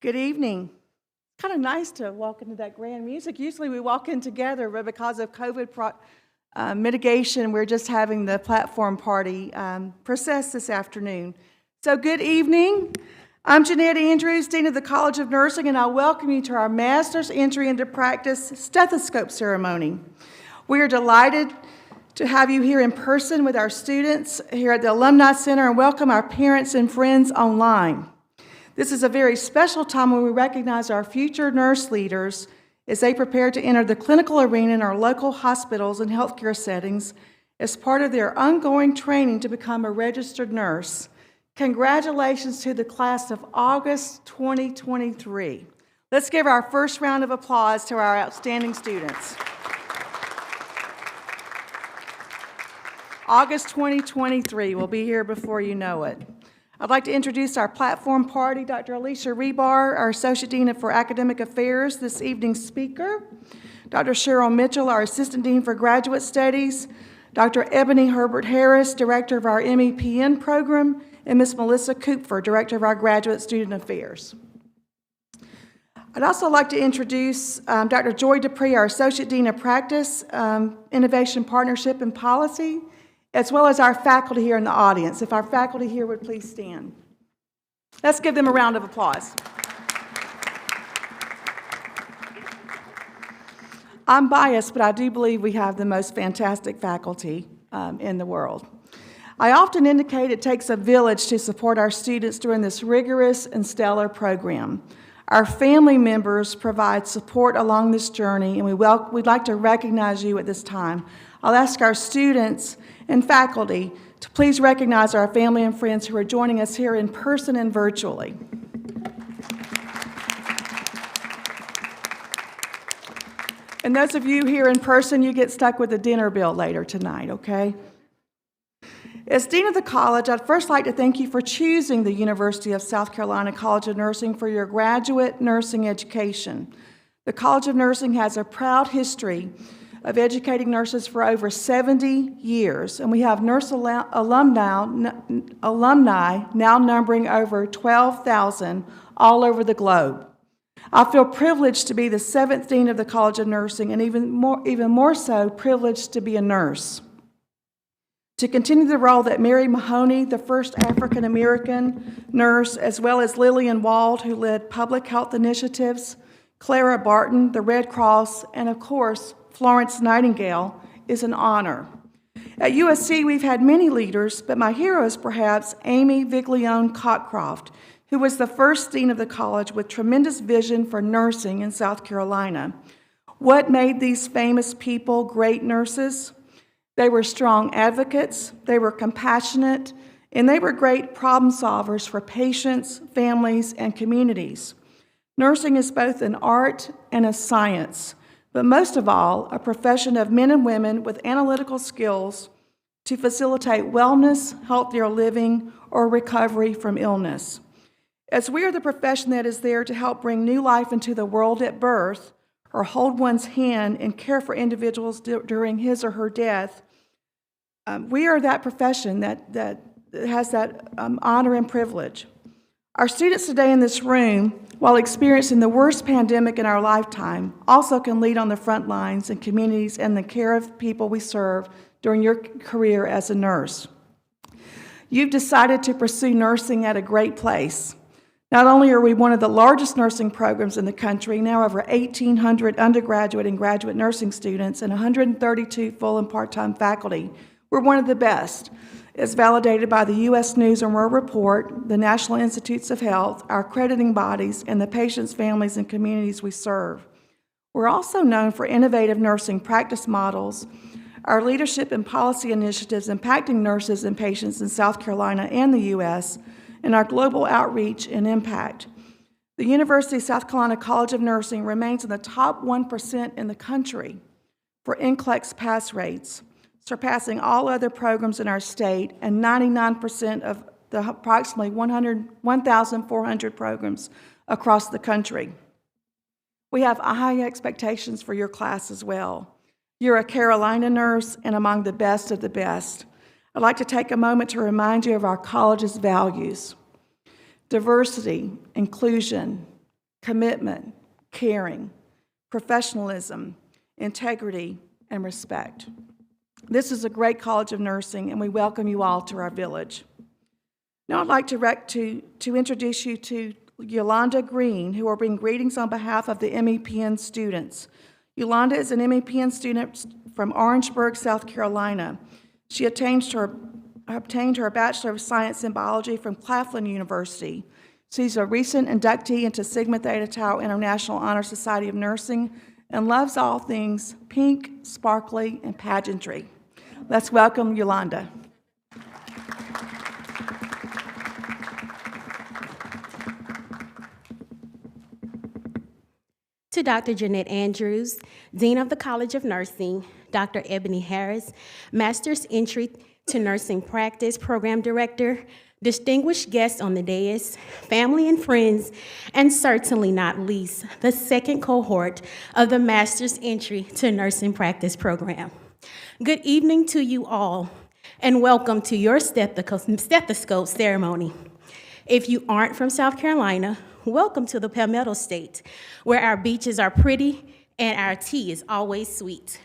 Good evening. It's kind of nice to walk into that grand music. Usually we walk in together, but because of COVID mitigation, we're just having the platform party process this afternoon. So good evening. I'm Jeanette Andrews, Dean of the College of Nursing, and I welcome you to our Master's Entry into Practice Stethoscope ceremony. We are delighted to have you here in person with our students here at the Alumni Center and welcome our parents and friends online. This is a very special time when we recognize our future nurse leaders as they prepare to enter the clinical arena in our local hospitals and healthcare settings as part of their ongoing training to become a registered nurse. Congratulations to the class of August 2023. Let's give our first round of applause to our outstanding students. August 2023 will be here before you know it. I'd like to introduce our platform party, Dr. Alicia Rebar, our Associate Dean for Academic Affairs, this evening's speaker, Dr. Cheryl Mitchell, our Assistant Dean for Graduate Studies, Dr. Ebony Herbert Harris, Director of our MEPN program, and Ms. Melissa Kupfer, Director of our Graduate Student Affairs. I'd also like to introduce Dr. Joy Dupree, our Associate Dean of Practice, Innovation Partnership and Policy, as well as our faculty here in the audience. If our faculty here would please stand. Let's give them a round of applause. I'm biased, but I do believe we have the most fantastic faculty in the world. I often indicate it takes a village to support our students during this rigorous and stellar program. Our family members provide support along this journey, and we'd like to recognize you at this time. I'll ask our students and faculty to please recognize our family and friends who are joining us here in person and virtually. And those of you here in person, you get stuck with the dinner bill later tonight, okay? As Dean of the College, I'd first like to thank you for choosing the University of South Carolina College of Nursing for your graduate nursing education. The College of Nursing has a proud history of educating nurses for over 70 years, and we have nurse alumni now numbering over 12,000 all over the globe. I feel privileged to be the 7th Dean of the College of Nursing, and even more so, privileged to be a nurse. To continue the role that Mary Mahoney, the first African-American nurse, as well as Lillian Wald, who led public health initiatives, Clara Barton, the Red Cross, and of course, Florence Nightingale, is an honor. At UofSC, we've had many leaders, but my hero is perhaps Amy Viglione Cockcroft, who was the first dean of the college with tremendous vision for nursing in South Carolina. What made these famous people great nurses? They were strong advocates, they were compassionate, and they were great problem solvers for patients, families, and communities. Nursing is both an art and a science, but most of all, a profession of men and women with analytical skills to facilitate wellness, healthier living, or recovery from illness. As we are the profession that is there to help bring new life into the world at birth, or hold one's hand and care for individuals during his or her death, we are that profession that has that honor and privilege. Our students today in this room, while experiencing the worst pandemic in our lifetime, also can lead on the front lines in communities and the care of people we serve during your career as a nurse. You've decided to pursue nursing at a great place. Not only are we one of the largest nursing programs in the country, now over 1,800 undergraduate and graduate nursing students and 132 full and part-time faculty, we're one of the best, as validated by the U.S. News and World Report, the National Institutes of Health, our accrediting bodies, and the patients, families, and communities we serve. We're also known for innovative nursing practice models, our leadership and policy initiatives impacting nurses and patients in South Carolina and the U.S., and our global outreach and impact. The University of South Carolina College of Nursing remains in the top 1% in the country for NCLEX pass rates, surpassing all other programs in our state and 99% of the approximately 1,400 programs across the country. We have high expectations for your class as well. You're a Carolina nurse and among the best of the best. I'd like to take a moment to remind you of our college's values: diversity, inclusion, commitment, caring, professionalism, integrity, and respect. This is a great college of nursing, and we welcome you all to our village. Now I'd like to introduce you to Yolanda Greene, who will bring greetings on behalf of the MEPN students. Yolanda is an MEPN student from Orangeburg, South Carolina. She obtained her Bachelor of Science in Biology from Claflin University. She's a recent inductee into Sigma Theta Tau International Honor Society of Nursing and loves all things pink, sparkly, and pageantry. Let's welcome Yolanda. To Dr. Jeanette Andrews, Dean of the College of Nursing, Dr. Ebony Harris, Master's Entry to Nursing Practice Program Director, distinguished guests on the dais, family and friends, and certainly not least, the second cohort of the Master's Entry to Nursing Practice Program. Good evening to you all, and welcome to your stethoscope ceremony. If you aren't from South Carolina, welcome to the Palmetto State, where our beaches are pretty and our tea is always sweet.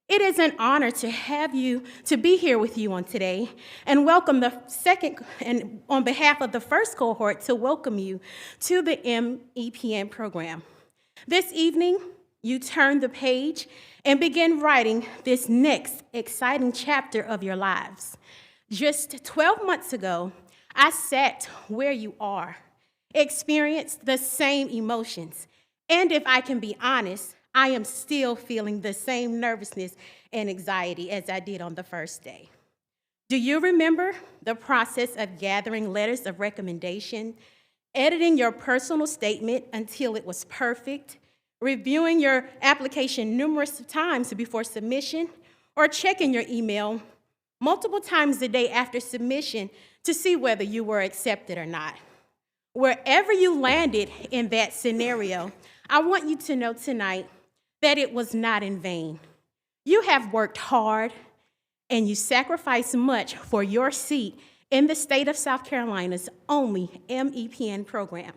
It is an honor to be here with you on today, and welcome the second, and on behalf of the first cohort, to welcome you to the MEPN program. This evening, you turn the page and begin writing this next exciting chapter of your lives. Just 12 months ago, I sat where you are, experienced the same emotions, and if I can be honest, I am still feeling the same nervousness and anxiety as I did on the first day. Do you remember the process of gathering letters of recommendation, editing your personal statement until it was perfect, reviewing your application numerous times before submission, or checking your email multiple times a day after submission to see whether you were accepted or not? Wherever you landed in that scenario, I want you to know tonight that it was not in vain. You have worked hard and you sacrificed much for your seat in the state of South Carolina's only MEPN program.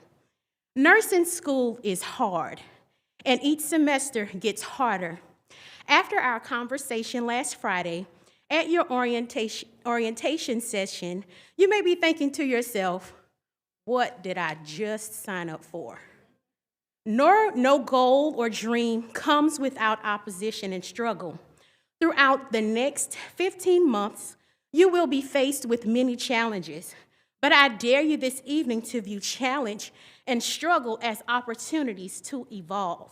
Nursing school is hard, and each semester gets harder. After our conversation last Friday at your orientation session, you may be thinking to yourself, what did I just sign up for? No goal or dream comes without opposition and struggle. Throughout the next 15 months, you will be faced with many challenges, but I dare you this evening to view challenge and struggle as opportunities to evolve.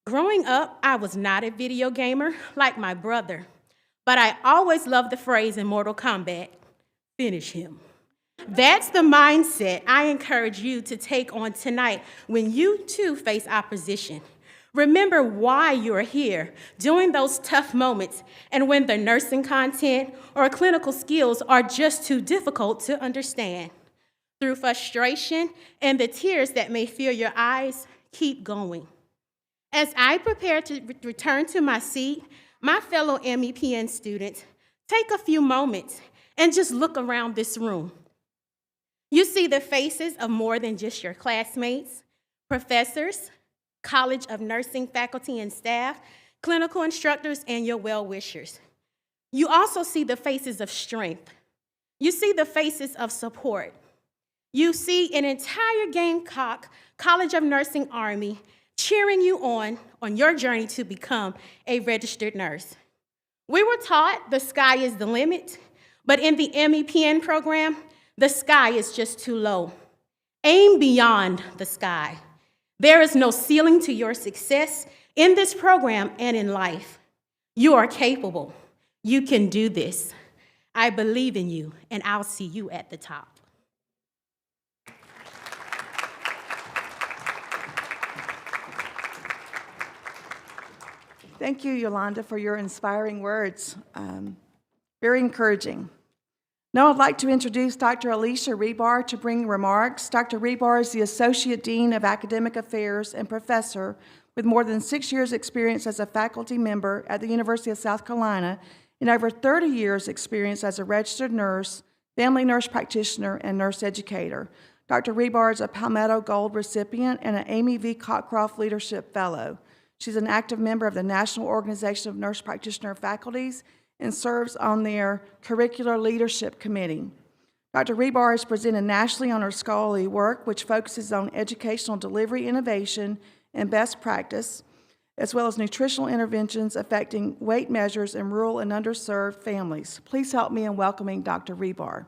Growing up, I was not a video gamer like my brother, but I always loved the phrase in Mortal Kombat, finish him. That's the mindset I encourage you to take on tonight when you too face opposition. Remember why you're here during those tough moments and when the nursing content or clinical skills are just too difficult to understand. Through frustration and the tears that may fill your eyes, keep going. As I prepare to return to my seat, my fellow MEPN students, take a few moments and just look around this room. You see the faces of more than just your classmates, professors, College of Nursing faculty and staff, clinical instructors, and your well-wishers. You also see the faces of strength. You see the faces of support. You see an entire Gamecock College of Nursing Army cheering you on your journey to become a registered nurse. We were taught the sky is the limit, but in the MEPN program, the sky is just too low. Aim beyond the sky. There is no ceiling to your success in this program and in life. You are capable. You can do this. I believe in you, and I'll see you at the top. Thank you, Yolanda, for your inspiring words. Very encouraging. Now I'd like to introduce Dr. Alicia Rebar to bring remarks. Dr. Rebar is the Associate Dean of Academic Affairs and professor with more than 6 years' experience as a faculty member at the University of South Carolina and over 30 years' experience as a registered nurse, family nurse practitioner, and nurse educator. Dr. Rebar is a Palmetto Gold recipient and an Amy V. Cockcroft Leadership Fellow. She's an active member of the National Organization of Nurse Practitioner Faculties and serves on their Curricular Leadership Committee. Dr. Rebar has presented nationally on her scholarly work, which focuses on educational delivery innovation and best practice, as well as nutritional interventions affecting weight measures in rural and underserved families. Please help me in welcoming Dr. Rebar.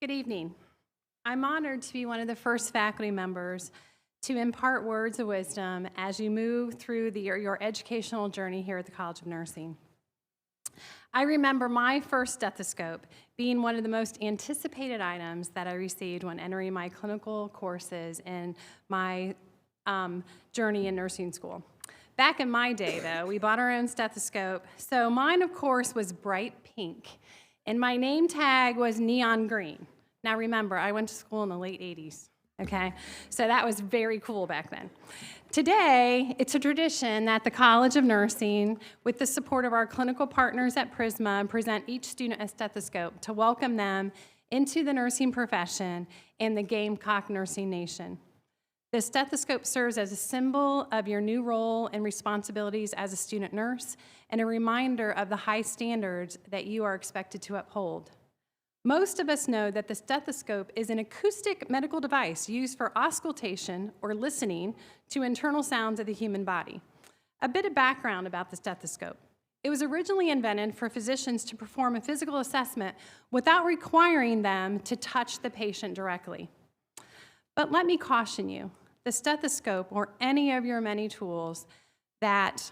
Good evening. I'm honored to be one of the first faculty members to impart words of wisdom as you move through your educational journey here at the College of Nursing. I remember my first stethoscope being one of the most anticipated items that I received when entering my clinical courses in my journey in nursing school. Back in my day, though, we bought our own stethoscope, so mine, of course, was bright pink, and my name tag was neon green. Now remember, I went to school in the late 80s, okay? So that was very cool back then. Today, it's a tradition that the College of Nursing, with the support of our clinical partners at Prisma, present each student a stethoscope to welcome them into the nursing profession and the Gamecock Nursing Nation. The stethoscope serves as a symbol of your new role and responsibilities as a student nurse and a reminder of the high standards that you are expected to uphold. Most of us know that the stethoscope is an acoustic medical device used for auscultation or listening to internal sounds of the human body. A bit of background about the stethoscope. It was originally invented for physicians to perform a physical assessment without requiring them to touch the patient directly. But let me caution you, the stethoscope or any of your many tools that,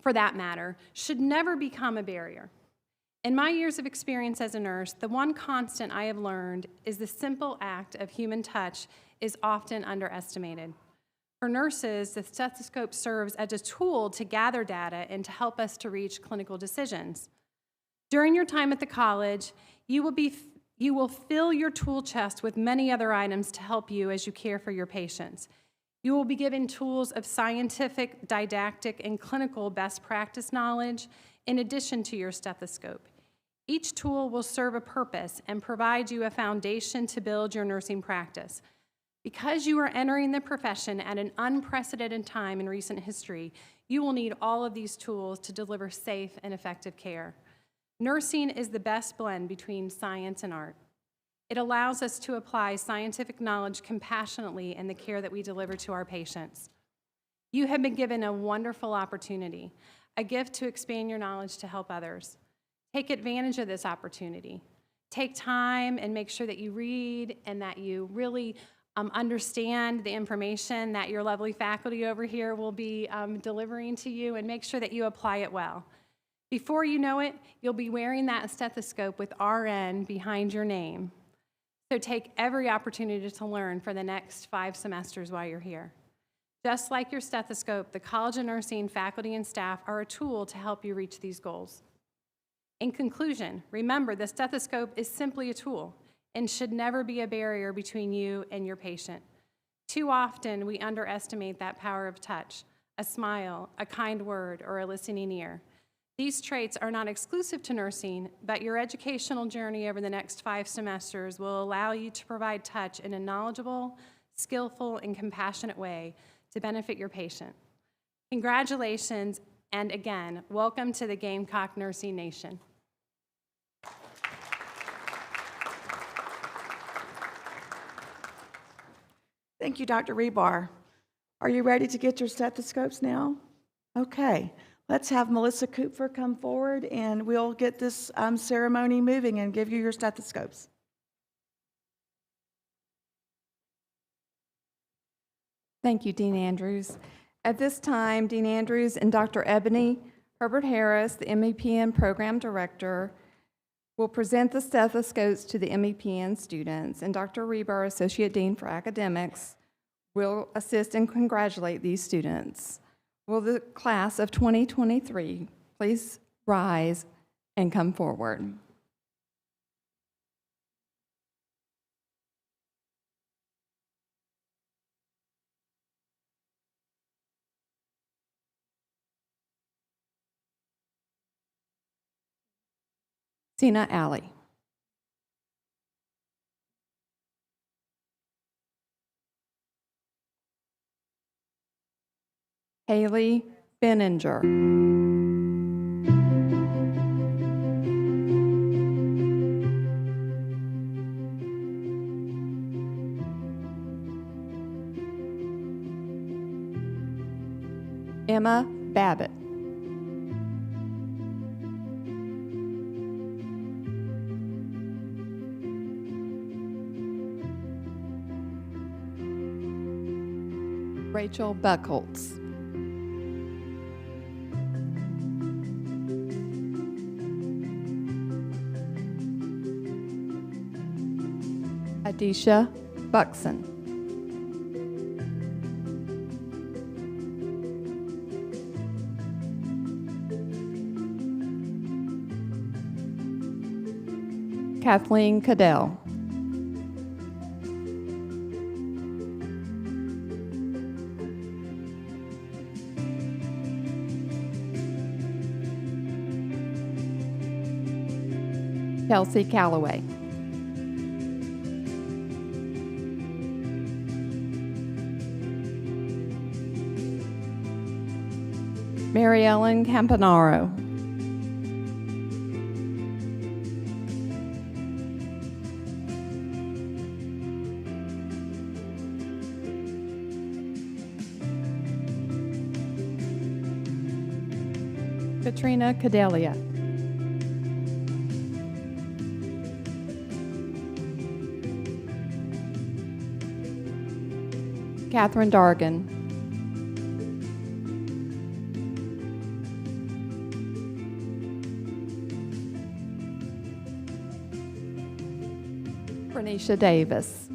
for that matter, should never become a barrier. In my years of experience as a nurse, the one constant I have learned is the simple act of human touch is often underestimated. For nurses, the stethoscope serves as a tool to gather data and to help us to reach clinical decisions. During your time at the college, you will fill your tool chest with many other items to help you as you care for your patients. You will be given tools of scientific, didactic, and clinical best practice knowledge in addition to your stethoscope. Each tool will serve a purpose and provide you a foundation to build your nursing practice. Because you are entering the profession at an unprecedented time in recent history, you will need all of these tools to deliver safe and effective care. Nursing is the best blend between science and art. It allows us to apply scientific knowledge compassionately in the care that we deliver to our patients. You have been given a wonderful opportunity, a gift to expand your knowledge to help others. Take advantage of this opportunity. Take time and make sure that you read and that you really understand the information that your lovely faculty over here will be delivering to you, and make sure that you apply it well. Before you know it, you'll be wearing that stethoscope with RN behind your name. So take every opportunity to learn for the next 5 semesters while you're here. Just like your stethoscope, the College of Nursing faculty and staff are a tool to help you reach these goals. In conclusion, remember the stethoscope is simply a tool and should never be a barrier between you and your patient. Too often, we underestimate that power of touch, a smile, a kind word, or a listening ear. These traits are not exclusive to nursing, but your educational journey over the next 5 semesters will allow you to provide touch in a knowledgeable, skillful, and compassionate way to benefit your patient. Congratulations, and again, welcome to the Gamecock Nursing Nation. Thank you, Dr. Rebar. Are you ready to get your stethoscopes now? Okay, let's have Melissa Kupfer come forward and we'll get this ceremony moving and give you your stethoscopes. Thank you, Dean Andrews. At this time, Dean Andrews and Dr. Ebony Herbert Harris, the MEPN Program Director, will present the stethoscopes to the MEPN students, and Dr. Rebar, Associate Dean for Academics, will assist and congratulate these students. Will the class of 2023 please rise and come forward? Tina Alley. Haley Benninger. Emma Babbitt. Rachel Buckholz. Adisha Buxson. Kathleen Cadell. Kelsey Calloway. Mary Ellen Campanaro. Katrina Cadelia. Catherine Dargan. Bernicia Davis.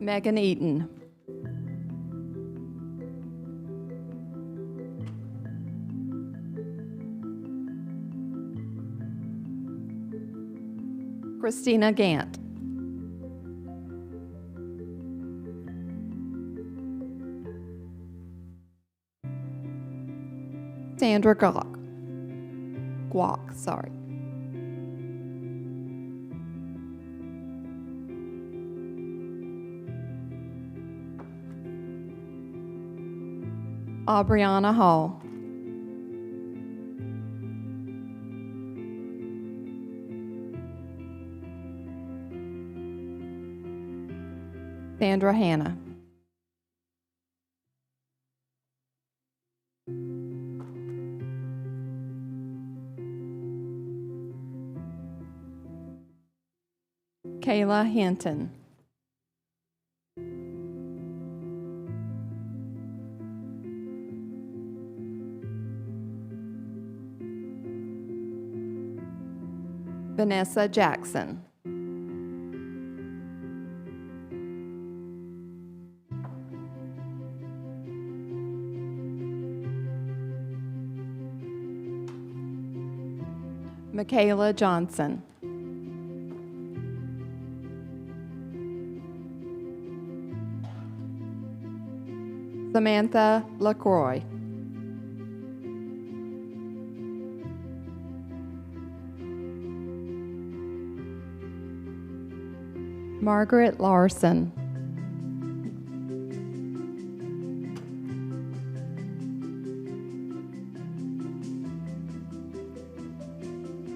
Megan Eaton. Christina Gant. Sandra Guak, sorry. Aubriana Hall. Sandra Hanna. Kayla Hinton. Vanessa Jackson. Michaela Johnson. Samantha LaCroix. Margaret Larson.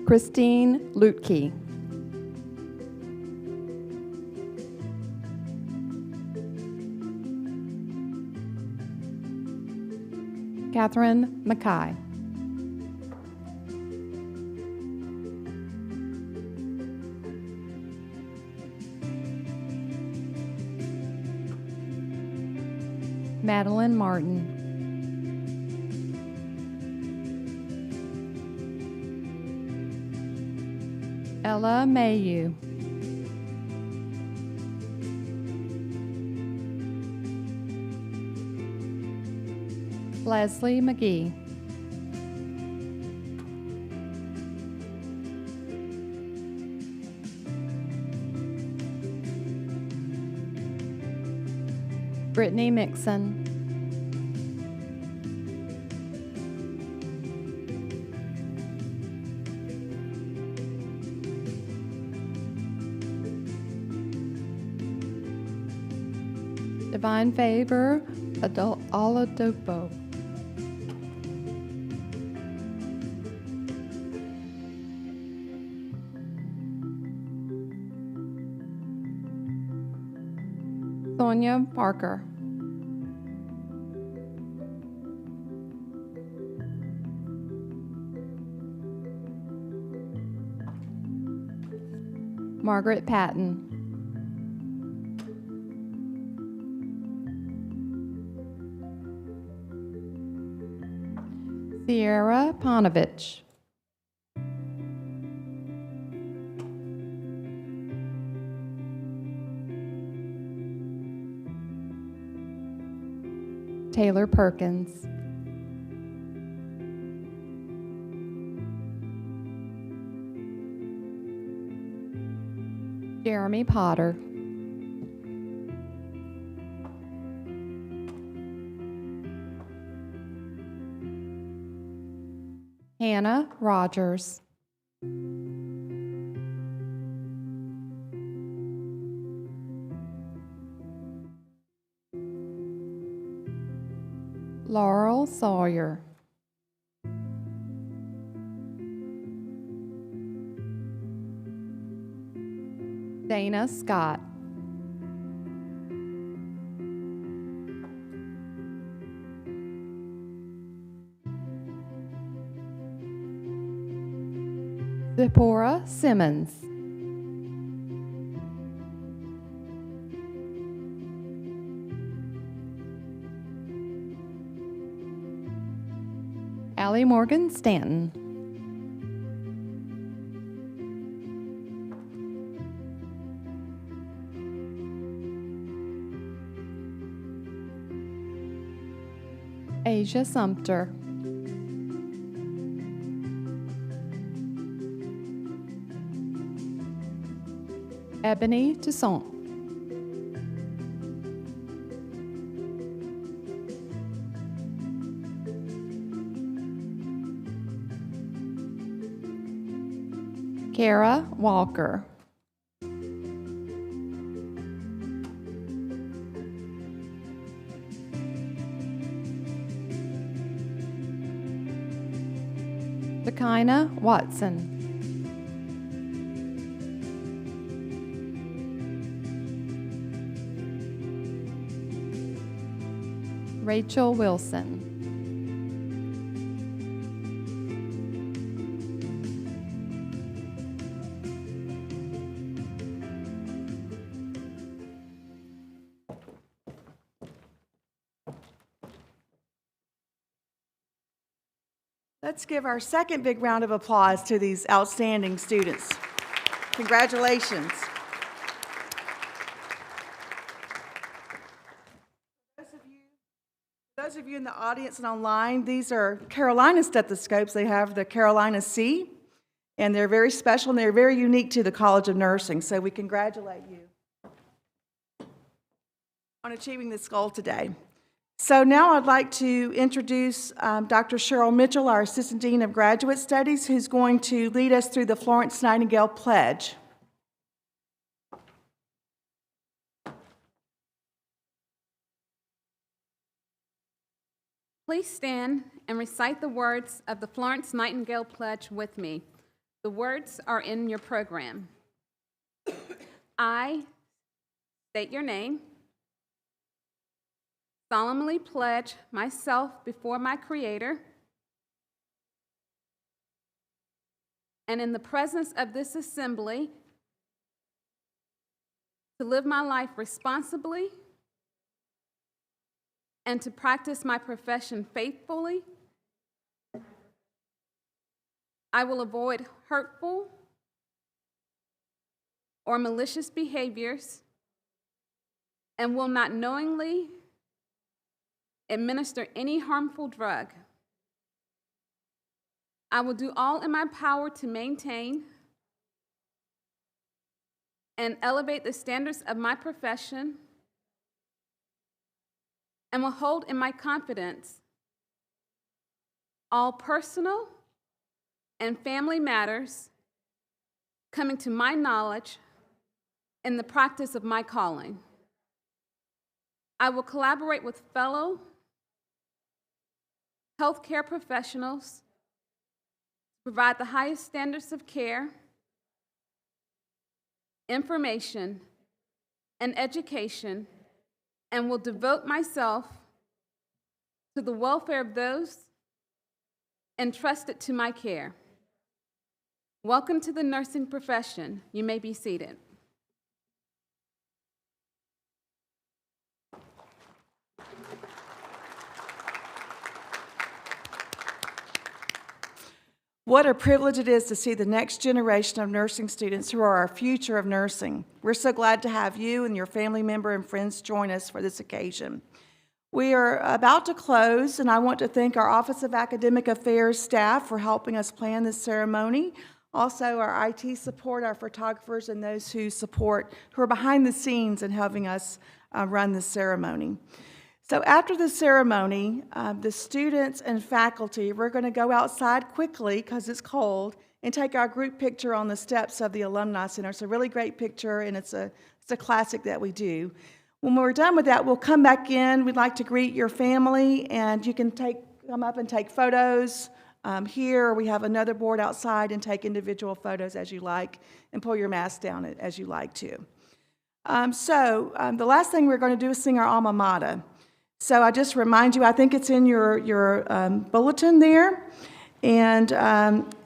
Christine Lutke. Catherine Mackay. Madeline Martin. Ella Mayu. Leslie McGee. Brittany Mixon. Divine Favor Oladopo. Sonia Parker. Margaret Patton. Sierra Panovich. Taylor Perkins. Jeremy Potter. Hannah Rogers. Laurel Sawyer. Dana Scott. Zipporah Simmons. Allie Morgan Stanton. Asia Sumter. Ebony Toussaint. Kara Walker. Shekinah Watson. Rachel Wilson. Let's give our second big round of applause to these outstanding students. Congratulations. Those of you in the audience and online, these are Carolina stethoscopes. They have the Carolina C, and they're very special and they're very unique to the College of Nursing, so we congratulate you on achieving this goal today. So now I'd like to introduce Dr. Cheryl Mitchell, our Assistant Dean of Graduate Studies, who's going to lead us through the Florence Nightingale Pledge. Please stand and recite the words of the Florence Nightingale Pledge with me. The words are in your program. I state your name, solemnly pledge myself before my Creator and in the presence of this assembly to live my life responsibly and to practice my profession faithfully. I will avoid hurtful or malicious behaviors and will not knowingly administer any harmful drug. I will do all in my power to maintain and elevate the standards of my profession and will hold in my confidence all personal and family matters coming to my knowledge in the practice of my calling. I will collaborate with fellow healthcare professionals to provide the highest standards of care, information, and education, and will devote myself to the welfare of those entrusted to my care. Welcome to the nursing profession. You may be seated. What a privilege it is to see the next generation of nursing students who are our future of nursing. We're so glad to have you and your family member and friends join us for this occasion. We are about to close, and I want to thank our Office of Academic Affairs staff for helping us plan this ceremony. Also, our IT support, our photographers, and those who are behind the scenes in helping us run this ceremony. So after the ceremony, the students and faculty, we're going to go outside quickly because it's cold and take our group picture on the steps of the Alumni Center. It's a really great picture, and it's a classic that we do. When we're done with that, we'll come back in. We'd like to greet your family, and you can come up and take photos here. We have another board outside, and take individual photos as you like, and pull your mask down as you like to. The last thing we're going to do is sing our alma mater. So I just remind you, I think it's in your bulletin there. And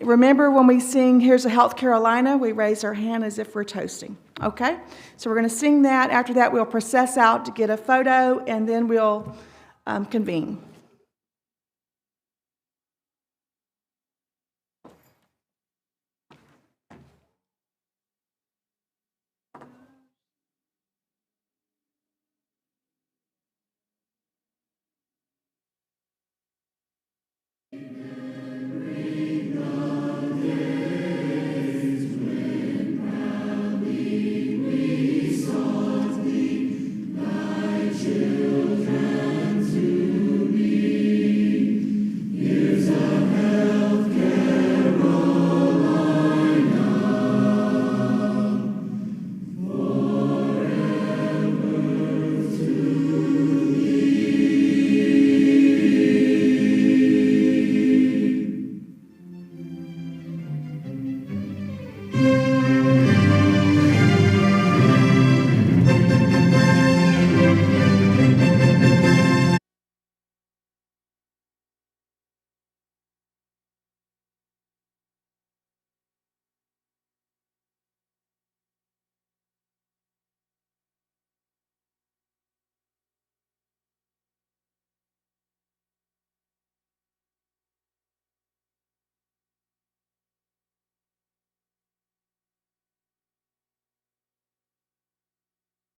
remember when we sing Here's a Health Carolina, we raise our hand as if we're toasting, okay? So we're going to sing that. After that, we'll process out to get a photo, and then we'll convene.